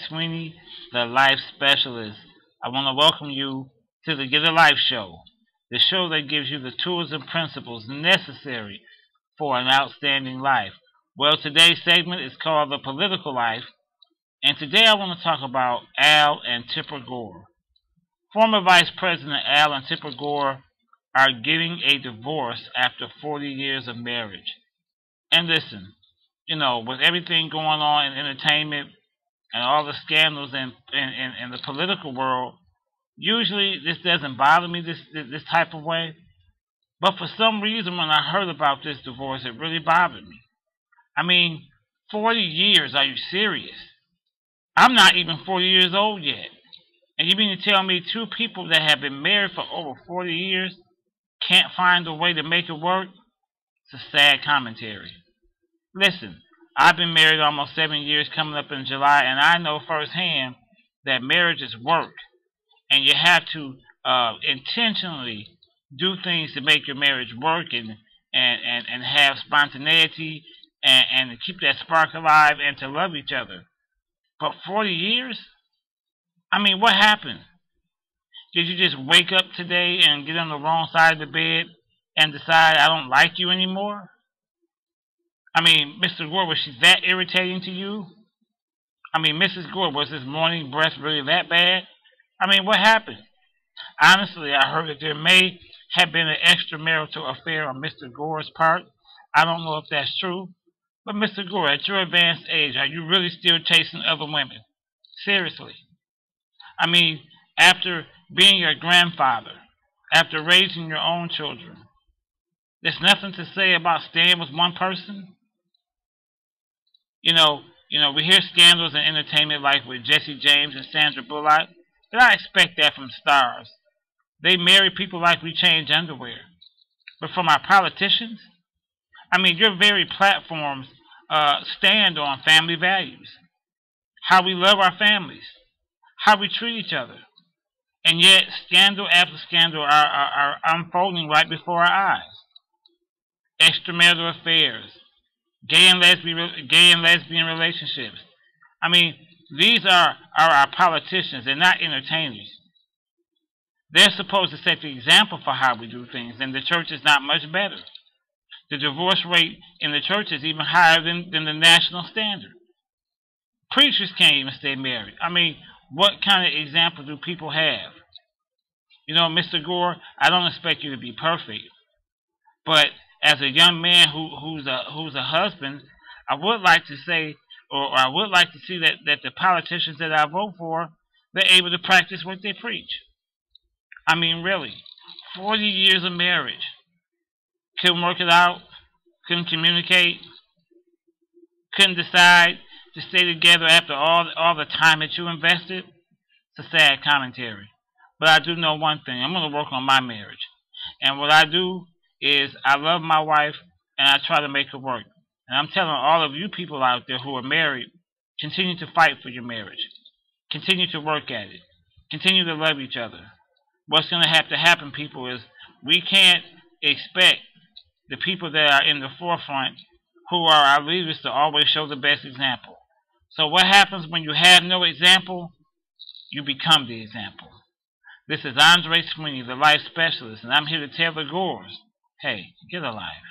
Sweeney, the life specialist. I want to welcome you to the Get a Life show, the show that gives you the tools and principles necessary for an outstanding life. Well, today's segment is called The Political Life, and today I want to talk about Al and Tipper Gore. Former Vice President Al and Tipper Gore are getting a divorce after 40 years of marriage. And listen, with everything going on in entertainment and all the scandals in the political world, usually this doesn't bother me this type of way. But for some reason, when I heard about this divorce, it really bothered me. I mean, 40 years, are you serious? I'm not even 40 years old yet. And you mean to tell me two people that have been married for over 40 years can't find a way to make it work? It's a sad commentary. Listen, I've been married almost 7 years coming up in July, and I know firsthand that marriage is work. And you have to intentionally do things to make your marriage work and have spontaneity and to keep that spark alive and to love each other. But 40 years? I mean, what happened? Did you just wake up today and get on the wrong side of the bed and decide I don't like you anymore? I mean, Mr. Gore, was she that irritating to you? I mean, Mrs. Gore, was this morning breath really that bad? I mean, what happened? Honestly, I heard that there may have been an extramarital affair on Mr. Gore's part. I don't know if that's true. But Mr. Gore, at your advanced age, are you really still chasing other women? Seriously. I mean, after being a grandfather, after raising your own children, there's nothing to say about staying with one person? We hear scandals in entertainment like with Jesse James and Sandra Bullock, but I expect that from stars. They marry people like we change underwear. But from our politicians? I mean, your very platforms stand on family values, how we love our families, how we treat each other. And yet, scandal after scandal are unfolding right before our eyes. Extramarital affairs, gay and lesbian relationships. I mean, these are our politicians. They're not entertainers. They're supposed to set the example for how we do things, and the church is not much better. The divorce rate in the church is even higher than the national standard. Preachers can't even stay married. I mean, what kind of example do people have? Mr. Gore, I don't expect you to be perfect, but as a young man who's a husband, I would like to say, or I would like to see that the politicians that I vote for, they're able to practice what they preach. I mean, really, 40 years of marriage. Couldn't work it out, couldn't communicate, couldn't decide to stay together after all the time that you invested. It's a sad commentary. But I do know one thing. I'm going to work on my marriage. And what I do is I love my wife and I try to make it work. And I'm telling all of you people out there who are married, continue to fight for your marriage. Continue to work at it. Continue to love each other. What's going to have to happen, people, is we can't expect the people that are in the forefront, who are our leaders, to always show the best example. So what happens when you have no example? You become the example. This is Andre Sweeney, the life specialist, and I'm here to tell the Gores, hey, get a life.